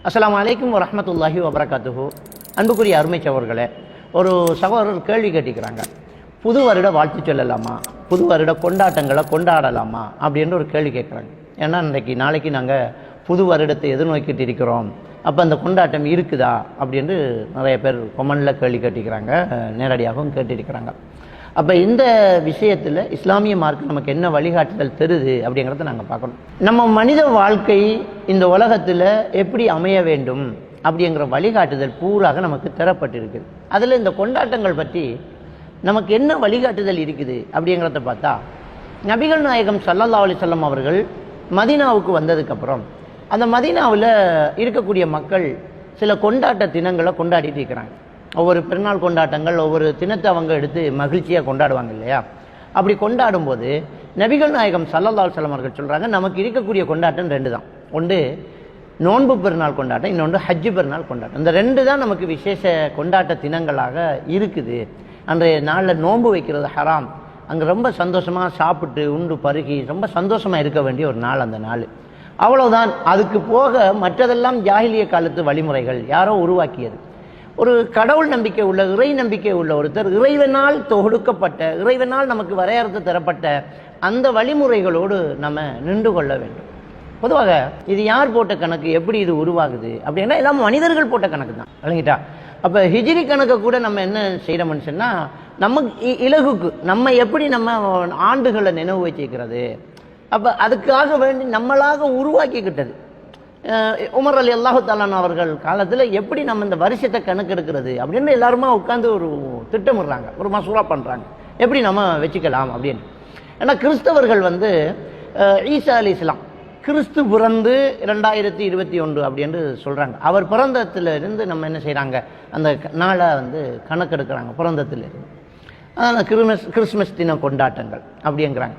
அஸ்ஸலாமு அலைக்கும் வரஹ்மத்துல்லாஹி வபரகாத்துஹு. அன்புக்குரிய அருமை சகோதரர்களே, ஒரு சகோதரர் கேள்வி கேட்டிக்கிறாங்க. புது வருட வாழ்த்து சொல்லலாமா, புது வருட கொண்டாட்டங்களை கொண்டாடலாமா அப்படின்னு ஒரு கேள்வி கேட்குறாங்க. ஏன்னா நாளைக்கு நாங்கள் புது வருடத்தை எதிர்நோக்கிட்டு இருக்கிறோம், அப்போ அந்த கொண்டாட்டம் இருக்குதா அப்படின்னு நிறைய பேர் கொமெண்டில் கேள்வி கேட்டிக்கிறாங்க, நேரடியாகவும் கேட்டிருக்கிறாங்க. அப்போ இந்த விஷயத்தில் இஸ்லாமிய மார்க்கம் நமக்கு என்ன வழிகாட்டுதல் தருது அப்படிங்கிறத நாங்கள் பார்க்கணும். நம்ம மனித வாழ்க்கை இந்த உலகத்தில் எப்படி அமைய வேண்டும் அப்படிங்கிற வழிகாட்டுதல் பூராக நமக்கு தரப்பட்டிருக்குது. அதில் இந்த கொண்டாட்டங்கள் பற்றி நமக்கு என்ன வழிகாட்டுதல் இருக்குது அப்படிங்கிறத பார்த்தா, நபிகள் நாயகம் ஸல்லல்லாஹு அலைஹி வஸல்லம் அவர்கள் மதீனாவுக்கு வந்ததுக்கப்புறம் அந்த மதீனாவில் இருக்கக்கூடிய மக்கள் சில கொண்டாட்ட தினங்களை கொண்டாடிட்டு இருக்கிறாங்க. ஒவ்வொரு பெருநாள் கொண்டாட்டங்கள், ஒவ்வொரு தினத்தை அவங்க எடுத்து மகிழ்ச்சியாக கொண்டாடுவாங்க இல்லையா? அப்படி கொண்டாடும்போது நபிகள் நாயகம் ஸல்லல்லாஹு அலைஹி வஸல்லம் அவர்கள் சொல்கிறாங்க, நமக்கு இருக்கக்கூடிய கொண்டாட்டம் ரெண்டு தான். ஒன்று நோன்பு பெருநாள் கொண்டாட்டம், இன்னொன்று ஹஜ்ஜு பெருநாள் கொண்டாட்டம். இந்த ரெண்டு தான் நமக்கு விசேஷ கொண்டாட்ட தினங்களாக இருக்குது. அன்றைய நாளில் நோன்பு வைக்கிறது ஹராம். அங்கே ரொம்ப சந்தோஷமாக சாப்பிட்டு உண்டு பருகி ரொம்ப சந்தோஷமாக இருக்க வேண்டிய ஒரு நாள் அந்த நாள். அவ்வளோதான். அதுக்கு போக மற்றதெல்லாம் ஜாஹிலிய காலத்து வழிமுறைகள், யாரோ உருவாக்கியது. ஒரு கடவுள் நம்பிக்கை உள்ள, இறை நம்பிக்கை உள்ள ஒருத்தர் இறைவனால் தொகுக்கப்பட்ட, இறைவனால் நமக்கு வரையறுத்து தரப்பட்ட அந்த வழிமுறைகளோடு நம்ம நின்று கொள்ள வேண்டும். பொதுவாக இது யார் போட்ட கணக்கு, எப்படி இது உருவாகுது அப்படின்னா எல்லாம் மனிதர்கள் போட்ட கணக்கு தான், விளங்கிட்டா? அப்போ ஹிஜ்ரி கணக்கை கூட நம்ம என்ன செய்யறோம்னு சொன்னால், நம்ம இலகுக்கு நம்ம எப்படி நம்ம ஆண்டுகளை நினைவு வச்சுக்கிறது, அப்போ அதுக்காக வேண்டி நம்மளாக உருவாக்கிக்கிட்டது. உமர் ரலியல்லாஹு தஆலா அவர்கள் காலத்தில் எப்படி நம்ம இந்த வருஷத்தை கணக்கெடுக்கிறது அப்படின்னு எல்லாருமா உட்காந்து ஒரு திட்டமிடுறாங்க, ஒரு மசூரா பண்ணுறாங்க, எப்படி நம்ம வச்சுக்கலாம் அப்படின்னு. ஏன்னா கிறிஸ்தவர்கள் ஈசா அலைஹிஸ்ஸலாம் கிறிஸ்து பிறந்து 2021 அப்படின்னு சொல்கிறாங்க. அவர் பிறந்தத்திலிருந்து நம்ம என்ன செய்கிறாங்க, அந்த நாளை கணக்கெடுக்கிறாங்க பிறந்தத்திலிருந்து. அதனால் கிறிஸ்மஸ் தின கொண்டாட்டங்கள் அப்படிங்கிறாங்க.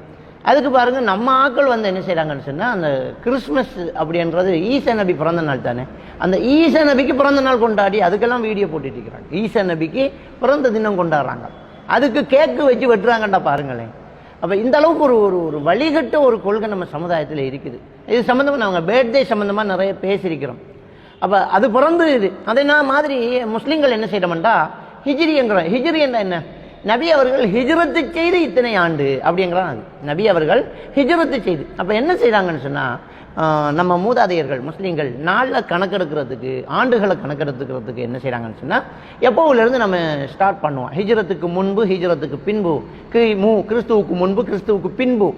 அதுக்கு பாருங்க, நம்ம ஆக்கள் என்ன செய்கிறாங்கன்னு சொன்னால், அந்த கிறிஸ்மஸ் அப்படின்றது ஈசா நபி பிறந்த நாள் தானே, அந்த ஈசா நபிக்கு பிறந்த நாள் கொண்டாடி அதுக்கெல்லாம் வீடியோ போட்டுட்டு இருக்கிறாங்க. ஈசா நபிக்கு பிறந்த தினம் கொண்டாடுறாங்க, அதுக்கு கேக்கு வச்சு வெட்டுறாங்கண்டா பாருங்களேன். அப்போ இந்த அளவுக்கு ஒரு ஒரு வழிகட்ட ஒரு கொள்கை நம்ம சமுதாயத்தில் இருக்குது. இது சம்மந்தமாக நாங்கள் பேர்த்டே சம்மந்தமாக நிறைய பேசியிருக்கிறோம். அப்போ அது பிறந்து இது அதே மாதிரி முஸ்லீம்கள் என்ன செய்யறோம்டா ஹிஜ்ரிங்கிறோம். ஹிஜ்ரி என்ன, நபி அவர்கள் ஹிஜ்ரத்து செய்து இத்தனை ஆண்டு அப்படிங்கிறான். அது நபி அவர்கள் ஹிஜ்ரத்து செய்து. அப்போ என்ன செய்கிறாங்கன்னு சொன்னால், நம்ம மூதாதையர்கள் முஸ்லீம்கள் நாளில் கணக்கெடுக்கிறதுக்கு, ஆண்டுகளை கணக்கெடுத்துக்கிறதுக்கு என்ன செய்கிறாங்கன்னு சொன்னால், எப்போவிலேருந்து நம்ம ஸ்டார்ட் பண்ணுவோம். ஹிஜ்ரத்துக்கு முன்பு, ஹிஜ்ரத்துக்கு பின்பு, கிறிஸ்துவுக்கு முன்பு, கிறிஸ்துவுக்கு பின்பு,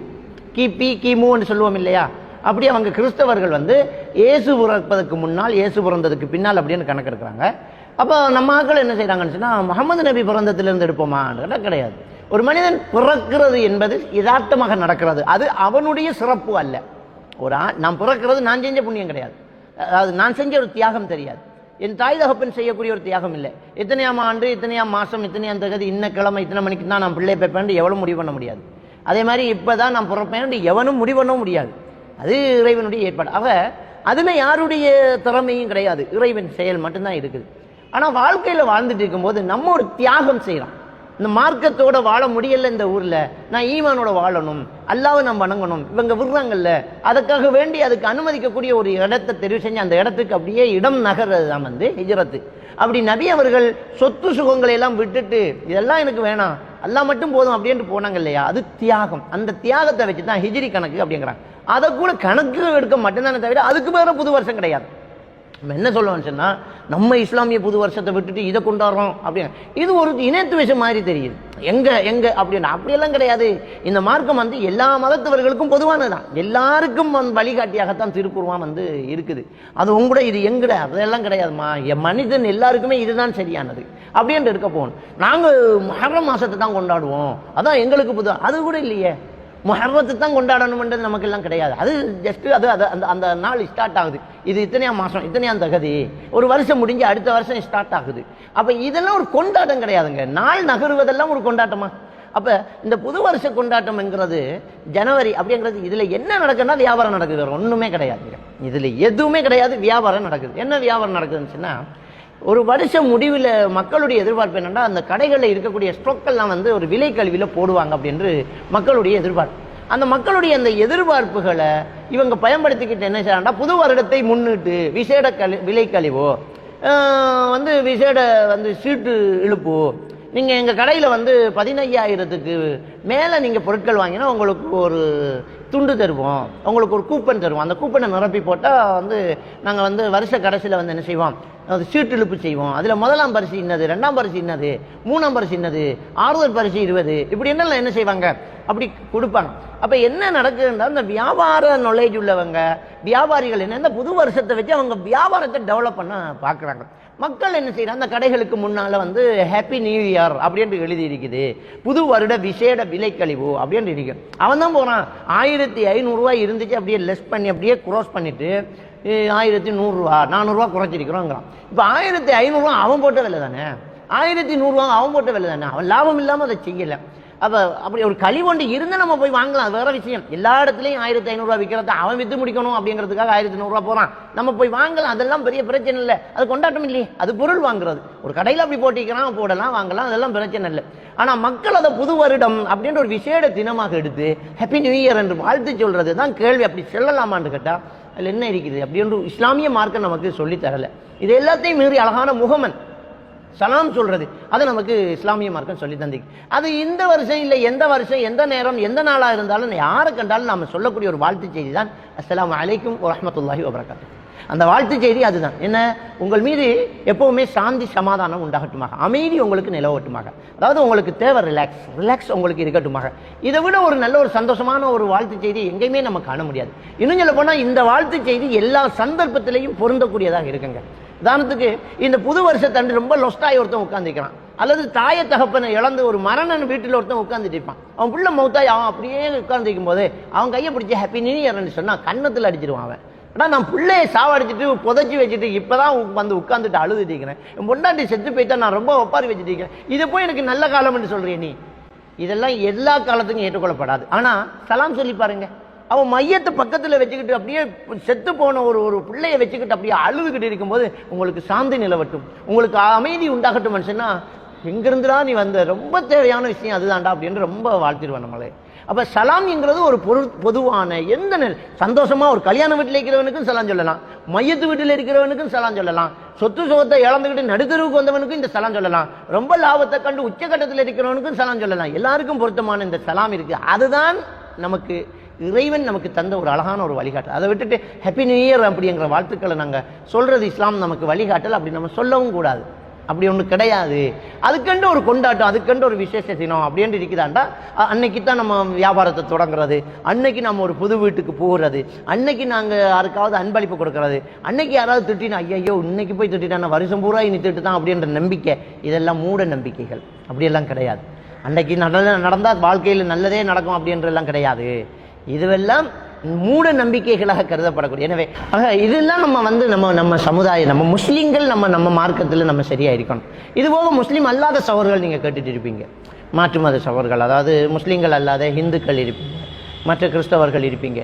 கிமுன்னு சொல்லுவோம் இல்லையா? அப்படி அவங்க கிறிஸ்தவர்கள் இயேசு பிறப்பதற்கு முன்னால், இயேசு பிறந்ததுக்கு பின்னால் அப்படின்னு கணக்கெடுக்கிறாங்க. அப்போ நம்ம ஆக்கள் என்ன செய்கிறாங்கன்னு சொன்னால், முகமது நபி பிறந்தத்திலிருந்து எடுப்போமான்னு கிடையாது. ஒரு மனிதன் பிறக்கிறது என்பது யதார்த்தமாக நடக்கிறது, அது அவனுடைய சிறப்பு அல்ல. நான் பிறக்கிறது நான் செஞ்ச புண்ணியம் கிடையாது, அதாவது நான் செஞ்ச ஒரு தியாகம் தெரியாது, என் தாய் தகப்பன் செய்யக்கூடிய ஒரு தியாகம் இல்லை. இத்தனையாம் ஆண்டு, இத்தனையாம் மாதம், இத்தனையாம் தகுதி, இன்ன கிழமை, இத்தனை மணிக்கு தான் நான் பிள்ளை பெப்பேன் எவனும் முடிவு பண்ண முடியாது. அதே மாதிரி இப்போ தான் நான் பிறப்பேன் எவனும் முடிவு பண்ண முடியாது. அது இறைவனுடைய ஏற்பாடு. ஆக அதில் யாருடைய திறமையும் கிடையாது, இறைவன் செயல் மட்டும்தான் இருக்குது. ஆனால் வாழ்க்கையில் வாழ்ந்துட்டு இருக்கும்போது நம்ம ஒரு தியாகம் செய்கிறோம். இந்த மார்க்கத்தோட வாழ முடியல இந்த ஊரில், நான் ஈமானோட வாழணும், அல்லாஹ்வை நான் வணங்கணும், இவங்க விடுறாங்கல்ல, அதுக்காக வேண்டி அதுக்கு அனுமதிக்கக்கூடிய ஒரு இடத்தை தெரிவு செஞ்சு அந்த இடத்துக்கு அப்படியே இடம் நகர்றது தான் ஹிஜ்ரத்து. அப்படி நபி அவர்கள் சொத்து சுகங்களை எல்லாம் விட்டுட்டு இதெல்லாம் எனக்கு வேணாம், அல்லாஹ் மட்டும் போதும் அப்படின்ட்டு போனாங்க இல்லையா? அது தியாகம். அந்த தியாகத்தை வச்சு தான் ஹிஜ்ரி கணக்கு அப்படிங்கிறாங்க. அதை கூட கணக்கு எடுக்க மட்டும்தானே தவிர அதுக்கு வேற புது வருஷம் கிடையாது. நம்ம என்ன சொல்லுவோம்னு சொன்னால், நம்ம இஸ்லாமிய புது வருஷத்தை விட்டுட்டு இதை கொண்டாடுறோம் அப்படின்னு, இது ஒரு இனத்துவேஷம் மாதிரி தெரியுது. எங்க அப்படின்னா அப்படியெல்லாம் கிடையாது. இந்த மார்க்கம் எல்லா மதத்தவர்களுக்கும் பொதுவானதுதான், எல்லாருக்கும் வழிகாட்டியாகத்தான் திருக்குர்ஆன் இருக்குது. அது உங்கூட இது எங்கட அதெல்லாம் கிடையாதுமா, என் மனிதன் எல்லாருக்குமே இதுதான் சரியானது அப்படின்ட்டு இருக்க போகணும். நாங்கள் முஹர்ரம் மாசத்தை தான் கொண்டாடுவோம், அதான் எங்களுக்கு புது, அது கூட இல்லையே. முஹர்ரத்தை தான் கொண்டாடணும்ன்றது நமக்கு எல்லாம் கிடையாது. அது ஜஸ்ட் அது அந்த நாள் ஸ்டார்ட் ஆகுது, இது இத்தனையாம் மாதம், இத்தனையாம் தகுதி, ஒரு வருஷம் முடிஞ்சு அடுத்த வருஷம் ஸ்டார்ட் ஆகுது. அப்போ இதெல்லாம் ஒரு கொண்டாட்டம் கிடையாதுங்க. நாள் நகருவதெல்லாம் ஒரு கொண்டாட்டமா? அப்போ இந்த புது வருஷ கொண்டாட்டம் என்கிறது ஜனவரி அப்படிங்கிறது, இதில் என்ன நடக்குதுன்னா வியாபாரம் நடக்குது, ஒன்றுமே கிடையாது. இதில் எதுவுமே கிடையாது, வியாபாரம் நடக்குது. என்ன வியாபாரம் நடக்குதுன்னு சொன்னால், ஒரு வருஷம் முடிவில் மக்களுடைய எதிர்பார்ப்பு என்னென்னா, அந்த கடைகளில் இருக்கக்கூடிய ஸ்டாக்கெல்லாம் ஒரு விலை கல்வியில் போடுவாங்க அப்படின்று மக்களுடைய எதிர்பார்ப்பு. அந்த மக்களுடைய அந்த எதிர்பார்ப்புகளை இவங்க பயன்படுத்திக்கிட்டு என்ன செய்யறாங்கன்னா, புது வருடத்தை முன்னிட்டு விசேட விலை கழிவோ விசேட சீட்டு இழுப்பு, நீங்கள் எங்கள் கடையில் 15,000க்கு மேலே நீங்கள் பொருட்கள் வாங்கினா உங்களுக்கு ஒரு துண்டு தருவோம், உங்களுக்கு ஒரு கூப்பன் தருவோம். அந்த கூப்பனை நிரப்பி போட்டால் நாங்கள் வருஷ கடைசியில் என்ன செய்வோம், அது சீட்டு இழுப்பு செய்வோம். அதில் முதலாம் பரிசு இன்னது, ரெண்டாம் பரிசு இன்னது, மூணாம் பரிசு இன்னது, ஆறுதல் பரிசு 20, இப்படி என்னெல்லாம் என்ன செய்வாங்க, அப்படி கொடுப்பாங்க. அப்போ என்ன நடக்குதுன்னா, இந்த வியாபார நாலேஜ் உள்ளவங்க வியாபாரிகள் என்ன இந்த புது வருஷத்தை வச்சு அவங்க வியாபாரத்தை டெவலப் பண்ண பார்க்குறாங்க. மக்கள் என்ன செய்யறாங்க, அந்த கடைகளுக்கு முன்னால் ஹாப்பி நியூ இயர் அப்படின்ட்டு எழுதி இருக்குது, புது வருட விசேட விலைக்கழிவு அப்படின்ட்டு இருக்கு. அவன் தான் போகிறான், 1500 இருந்துச்சு அப்படியே லெஸ் பண்ணி அப்படியே க்ரோஸ் பண்ணிட்டு 1100 400 குறைச்சிருக்கிறோங்கிறான். இப்போ 1500 அவன் போட்ட விலை தானே, 1100 அவன் போட்ட விலை தானே, அவன் லாபம் இல்லாமல் அதை செய்யலை. அப்போ அப்படி ஒரு கழிவொண்டு இருந்தால் நம்ம போய் வாங்கலாம், வேற விஷயம். எல்லா இடத்துலையும் 1500 விற்கிறத அவன் விற்று முடிக்கணும் அப்படிங்கிறதுக்காக 1100 போகிறான், நம்ம போய் வாங்கலாம், அதெல்லாம் பெரிய பிரச்சனை இல்லை, அது கொண்டாட்டம் இல்லையே, அது பொருள் வாங்குறது. ஒரு கடையில் அப்படி போட்டிக்கிறான், போடலாம், வாங்கலாம், அதெல்லாம் பிரச்சனை இல்லை. ஆனால் மக்கள் அதை புது வருடம் அப்படின்ற ஒரு விசேட தினமாக எடுத்து ஹாப்பி நியூ இயர் என்று வாழ்த்து சொல்றது தான் கேள்வி. அப்படி சொல்லலாமான்னு கேட்டால் அதில் என்ன இருக்குது அப்படின்ற இஸ்லாமிய மார்க்கம் நமக்கு சொல்லித்தரலை. இது எல்லாத்தையும் மீறி அழகான முகமன் சலாம் சொல்றது அதை நமக்கு இஸ்லாமிய மார்க்கம் சொல்லி தந்தி. அது இந்த வருஷம் இல்லை, எந்த வருஷம், எந்த நேரம், எந்த நாளாக இருந்தாலும் யாரை கண்டாலும் நாம் சொல்லக்கூடிய ஒரு வாழ்த்து செய்தி தான் அஸ்ஸலாமு அலைக்கும் வரஹ்மத்துல்லாஹி வபரகாத்துஹு. அந்த வாழ்த்து செய்தி அதுதான். என்ன, உங்கள் மீது எப்பவுமே சாந்தி சமாதானம் உண்டாகட்டுமாக, அமைதி உங்களுக்கு நிலவட்டுமாக, அதாவது உங்களுக்கு தேவை ரிலாக்ஸ் உங்களுக்கு இருக்கட்டுமாக. இதை விட ஒரு நல்ல ஒரு சந்தோஷமான ஒரு வாழ்த்து செய்தி எங்கேயுமே நம்ம காண முடியாது. இன்னும் சொல்ல போனால் இந்த வாழ்த்து செய்தி எல்லா சந்தர்ப்பத்திலையும் பொருந்தக்கூடியதாக இருக்குங்க. உதாரணத்துக்கு இந்த புது வருஷத்தன்று ரொம்ப லொஸ்டாய் ஒருத்தன் உட்காந்துக்கிறான், அல்லது தாய தகப்பனை இழந்து ஒரு மரணன் வீட்டில் ஒருத்தன் உட்காந்துட்டு இருப்பான். அவன் பிள்ளை மௌத்தாய் அவன் அப்படியே உட்காந்துருக்கும் போது அவன் கையை பிடிச்சி ஹாப்பி நியூ இயர்ன்னு சொன்னா கன்னத்தில் அடிச்சிருவான் அவன். ஆனால் நான் பிள்ளையை சாவடிச்சிட்டு புதைச்சி வச்சுட்டு இப்போதான் உட்காந்துட்டு அழுதுட்டு இருக்கிறேன், என் பொண்டாட்டி செத்து போய்த்தா நான் ரொம்ப ஒப்பாரி வச்சுட்டு இருக்கிறேன், இதை போய் எனக்கு நல்ல காலம் என்று சொல்றேன் நீ. இதெல்லாம் எல்லா காலத்துக்கும் ஏற்றுக்கொள்ளப்படாது. ஆனால் சலாம் சொல்லி பாருங்க, அவன் மையத்தை பக்கத்தில் வச்சுக்கிட்டு அப்படியே செத்து போன ஒரு பிள்ளையை வச்சுக்கிட்டு அப்படியே அழுதுகிட்டு இருக்கும்போது உங்களுக்கு சாந்தி நிலவட்டும், உங்களுக்கு அமைதி உண்டாகட்டும் மனுஷன்னா, எங்கிருந்துடா நீ வந்த, ரொம்ப தேவையான விஷயம் அதுதான்டா அப்படின்னு ரொம்ப வாழ்த்திடுவேன் நம்மளே. அப்போ சலாம்ங்கிறது ஒரு பொதுவான எந்த சந்தோஷமா ஒரு கல்யாண வீட்டில் இருக்கிறவனுக்கும் சலாம் சொல்லலாம், மையத்து வீட்டில் இருக்கிறவனுக்கும் சலாம் சொல்லலாம், சொத்து சுகத்தை இழந்துக்கிட்டு நடுத்தருவுக்கு வந்தவனுக்கும் இந்த சலாம் சொல்லலாம், ரொம்ப லாபத்தை கண்டு உச்சகட்டத்தில் இருக்கிறவனுக்கும் சலாம் சொல்லலாம். எல்லாருக்கும் பொருத்தமான இந்த சலாம் இருக்கு. அதுதான் நமக்கு இறைவன் நமக்கு தந்த ஒரு அழகான ஒரு வழிகாட்டல். அதை விட்டுட்டு ஹாப்பி நியூ இயர் அப்படிங்கிற வாழ்த்துக்களை நாங்கள் சொல்றது இஸ்லாம் நமக்கு வழிகாட்டல், அப்படி நம்ம சொல்லவும் கூடாது. அப்படி ஒன்று கிடையாது. அதுக்கண்டு ஒரு கொண்டாட்டம், அதுக்கண்டு ஒரு விசேஷ தினம் அப்படின்ட்டு இருக்குதாண்டா, அன்னைக்கு தான் நம்ம வியாபாரத்தை தொடங்குறது, அன்னைக்கு நம்ம ஒரு புது வீட்டுக்கு போகிறது, அன்னைக்கு நாங்கள் யாருக்காவது அன்பளிப்பு கொடுக்கறது, அன்னைக்கு யாராவது திட்டினா ஐயோ இன்னைக்கு போய் திட்டானா வருஷம் பூரா இனி திட்டு தான் அப்படின்ற நம்பிக்கை, இதெல்லாம் மூட நம்பிக்கைகள். அப்படியெல்லாம் கிடையாது. அன்னைக்கு நடந்தால் வாழ்க்கையில் நல்லதே நடக்கும் அப்படின்றெல்லாம் கிடையாது. இதுவெல்லாம் மூட நம்பிக்கைகளாக கருதப்படக்கூடிய. எனவே இதெல்லாம் நம்ம சமுதாயம், நம்ம முஸ்லீம்கள் நம்ம மார்க்கத்தில் நம்ம சரியா இருக்கணும். இதுபோக முஸ்லீம் அல்லாத சகோதரர்கள் நீங்கள் கேட்டுட்டு இருப்பீங்க, மாற்று மத சகோதரர்கள், அதாவது முஸ்லீம்கள் அல்லாத ஹிந்துக்கள் இருப்பீங்க, மற்ற கிறிஸ்தவர்கள் இருப்பீங்க,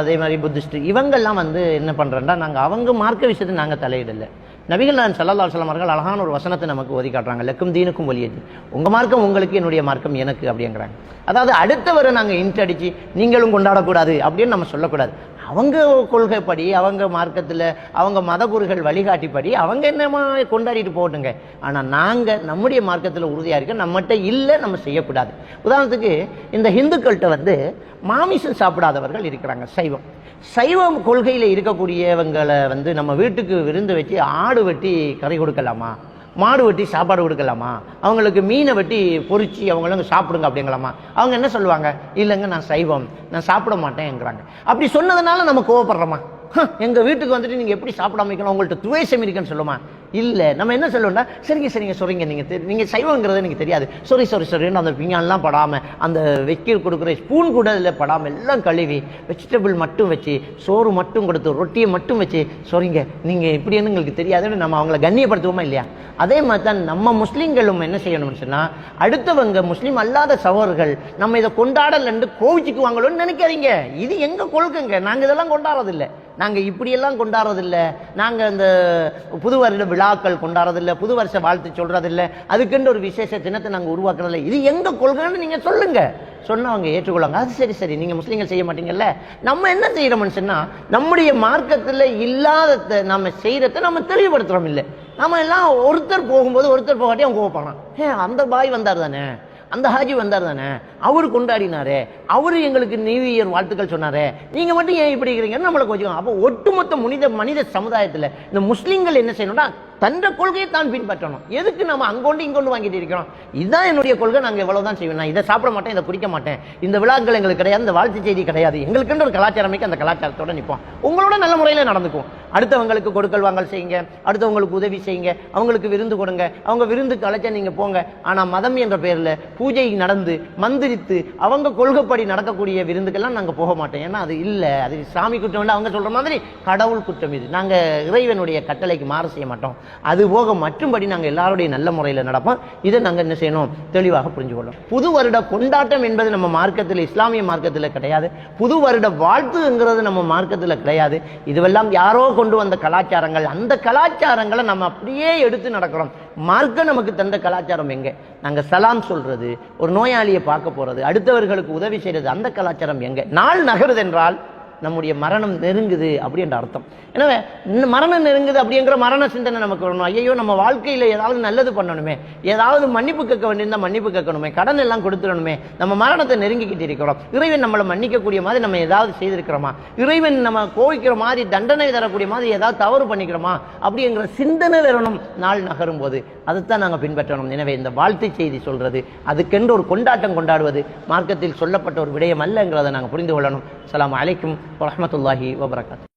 அதே மாதிரி புத்திஸ்ட், இவங்கெல்லாம் என்ன பண்ணுறோன்னா, நாங்கள் அவங்க மார்க்க விஷயத்தை நாங்கள் தலையிடலை. நபிகள் நாயகம் ஸல்லல்லாஹு அலைஹி வஸல்லம் அவர்கள் அழகான ஒரு வசனத்தை நமக்கு ஓதி காட்டுறாங்க, லக்கும் தீனுக்கும் வலியது, உங்கள் மார்க்கம் உங்களுக்கு, என்னுடைய மார்க்கம் எனக்கு அப்படிங்கிறாங்க. அதாவது அடுத்தவரை நாங்கள் இன்ட் அடித்து நீங்களும் கொண்டாடக்கூடாது அப்படின்னு நம்ம சொல்லக்கூடாது. அவங்க கொள்கைப்படி, அவங்க மார்க்கத்தில், அவங்க மதகுருகள் வழிகாட்டிப்படி அவங்க என்னமா கொண்டாடிட்டு போட்டுங்க. ஆனால் நாங்கள் நம்முடைய மார்க்கத்தில் உறுதியாக இருக்க, நம்மகிட்ட இல்லை, நம்ம செய்யக்கூடாது. உதாரணத்துக்கு இந்த ஹிந்துக்கள்கிட்ட மாமிசம் சாப்பிடாதவர்கள் இருக்கிறாங்க, சைவம் கொள்கையில் இருக்கக்கூடியவங்களை நம்ம வீட்டுக்கு விருந்து வச்சு ஆடு வெட்டி கறி கொடுக்கலாமா, மாடு வெட்டி சாப்பாடு கொடுக்கலாமா, அவங்களுக்கு மீனை வெட்டி பொறிச்சு அவங்களும் சாப்பிடுங்க அப்படிங்களாமா? அவங்க என்ன சொல்லுவாங்க, இல்லைங்க நான் சைவம், நான் சாப்பிட மாட்டேங்கிறாங்க. அப்படி சொன்னதுனால நம்ம கோவப்படுறோமா? எங்கள் வீட்டுக்கு வந்துட்டு நீங்கள் எப்படி சாப்பிடாம வைக்கணும், உங்கள்கிட்ட துவேஷம் இருக்குன்னு சொல்லுமா? இல்லை. நம்ம என்ன சொல்லுவோம்னா, சரிங்க சொல்றீங்க, நீங்கள் சைவங்கிறத எனக்கு தெரியாது, சொரின்னு அந்த பிங்கான்லாம் படாமல், அந்த வைக்க கொடுக்குற ஸ்பூன் கூட இதில் படாமல் எல்லாம் கழுவி வெஜிடபிள் மட்டும் வச்சு, சோறு மட்டும் கொடுத்து, ரொட்டியை மட்டும் வச்சு, சொரிங்க நீங்கள் இப்படின்னு எங்களுக்கு தெரியாதுன்னு நம்ம அவங்கள கண்ணியப்படுத்துவோமா இல்லையா? அதே மாதிரி தான் நம்ம முஸ்லீம்களும் என்ன செய்யணும்னு சொன்னால், அடுத்தவங்க முஸ்லீம் அல்லாத சகோதரர்கள் நம்ம இதை கொண்டாடலன்னு கோவிச்சுக்குவாங்களோன்னு நினைக்காதீங்க. இது எங்கள் கொள்கைங்க, நாங்கள் இதெல்லாம் கொண்டாடுறதில்லை. நாங்கள் இப்படியெல்லாம் கொண்டாடுறதில்லை, நாங்கள் இந்த புது வருட விழாக்கள் கொண்டாடுறதில்லை, புது வருஷ வாழ்த்து சொல்றதில்லை, அதுக்குன்னு ஒரு விசேஷ தினத்தை நாங்கள் உருவாக்குறதில்லை, இது எங்க கொள்கைன்னு நீங்க சொல்லுங்க. சொன்னா அவங்க ஏற்றுக்கொள்ளாங்க. அது சரி சரி, நீங்க முஸ்லீம்கள் செய்ய மாட்டீங்கல்ல, நம்ம என்ன செய்யறோம்னு சொன்னா நம்முடைய மார்க்கத்தில் இல்லாத நம்ம செய்யறத நம்ம தெளிவுபடுத்துறோம். இல்லை, நம்ம எல்லாம் ஒருத்தர் போகும்போது ஒருத்தர் போகாட்டி அவங்க கோவப்படுறான். அந்த பாய் வந்தார் தானே, அந்த ஹாஜி வந்தார் தானே, அவரு கொண்டாடினாரே, அவரு எங்களுக்கு நியூ இயர் வாழ்த்துக்கள் சொன்னாரே, நீங்க மட்டும் ஏன் இப்படி இருக்கிறீங்கன்னு நம்மளை கொஞ்சம். அப்போ ஒட்டுமொத்த மனித சமுதாயத்தில் இந்த முஸ்லீம்கள் என்ன செய்யணும்னா தன்ற கொள்கையை தான் பின்பற்றணும். எதுக்கு நம்ம அங்கொண்டு இங்கொண்டு வாங்கிட்டு இருக்கிறோம்? இதுதான் என்னுடைய கொள்கை, நாங்கள் எவ்வளவுதான் செய்வோம். நான் இதை சாப்பிட மாட்டேன், இதை குடிக்க மாட்டேன், இந்த விழாக்கள் எங்களுக்கு கிடையாது, இந்த வாழ்த்து செய்தி கிடையாது, எங்களுக்கு ஒரு கலாச்சாரமைக்கு அந்த கலாச்சாரத்தோட நிற்போம். உங்களோட நல்ல முறையில் நடந்துக்கும். அடுத்தவங்களுக்கு கொடுக்கல் வாங்கல் செய்யுங்க, அடுத்தவங்களுக்கு உதவி செய்யுங்க, அவங்களுக்கு விருந்து கொடுங்க, அவங்க விருந்துக்கு அழைச்சா நீங்க போங்க. ஆனா மதம் என்ற பெயரில் பூஜை நடந்து மந்திரித்து அவங்க கொள்கைப்படி நடக்கக்கூடிய விருந்துக்கெல்லாம் நாங்கள் போக மாட்டோம். ஏன்னா அது இல்லை, அது சாமி குற்றம் இல்லை, அவங்க சொல்ற மாதிரி கடவுள் குற்றம். இது நாங்கள் இறைவனுடைய கட்டளைக்கு மாறு செய்ய மாட்டோம். அது போக மற்றும்படி நாங்கள் எல்லாருடைய நல்ல முறையில் நடப்போம். இதை நாங்கள் என்ன செய்யணும், தெளிவாக புரிஞ்சு கொள்ளணும். புது வருட கொண்டாட்டம் என்பது நம்ம மார்க்கத்தில், இஸ்லாமிய மார்க்கத்தில் கிடையாது. புது வருட வாழ்த்துங்கிறது நம்ம மார்க்கத்தில் கிடையாது. இதுவெல்லாம் யாரோ கொண்டு வந்த கலாச்சாரங்கள். அந்த கலாச்சாரங்களை நம்ம அப்படியே எடுத்து நடக்கிறோம். மார்க்கம் நமக்கு தந்த கலாச்சாரம் எங்க? நாங்க சலாம் சொல்றது, ஒரு நோயாளியை பார்க்க போறது, அடுத்தவர்களுக்கு உதவி செய்யறது, அந்த கலாச்சாரம் எங்க? நாள் நகருது என்றால் நம்முடைய மரணம் நெருங்குது அப்படின்ற அர்த்தம். எனவே மரணம் நெருங்குது அப்படிங்கிற மரண சிந்தனை நமக்கு வரணும். ஐயோ, நம்ம வாழ்க்கையில் ஏதாவது நல்லது பண்ணணுமே, ஏதாவது மன்னிப்பு கேட்க வேண்டியிருந்தா மன்னிப்பு கேட்கணுமே, கடன் எல்லாம் கொடுத்துடணுமே, நம்ம மரணத்தை நெருங்கிக்கிட்டு இருக்கிறோம், இறைவன் நம்மளை மன்னிக்கக்கூடிய மாதிரி நம்ம ஏதாவது செய்திருக்கிறோமா, இறைவன் நம்ம கோவிக்கிற மாதிரி தண்டனை தரக்கூடிய மாதிரி ஏதாவது தவறு பண்ணிக்கிறோமா அப்படிங்கிற சிந்தனை வரணும் நாள் நகரும் போது. அதைத்தான் நாங்கள் பின்பற்றணும். எனவே இந்த வாழ்த்து செய்தி சொல்றது, அதுக்கென்று ஒரு கொண்டாட்டம் கொண்டாடுவது மார்க்கத்தில் சொல்லப்பட்ட ஒரு விடயம் அல்லங்கிறதை நாங்கள் புரிந்து கொள்ளணும். அஸ்ஸலாமு அலைக்கும் வரஹ்மத்துல்லாஹி வபரகாத்துஹு.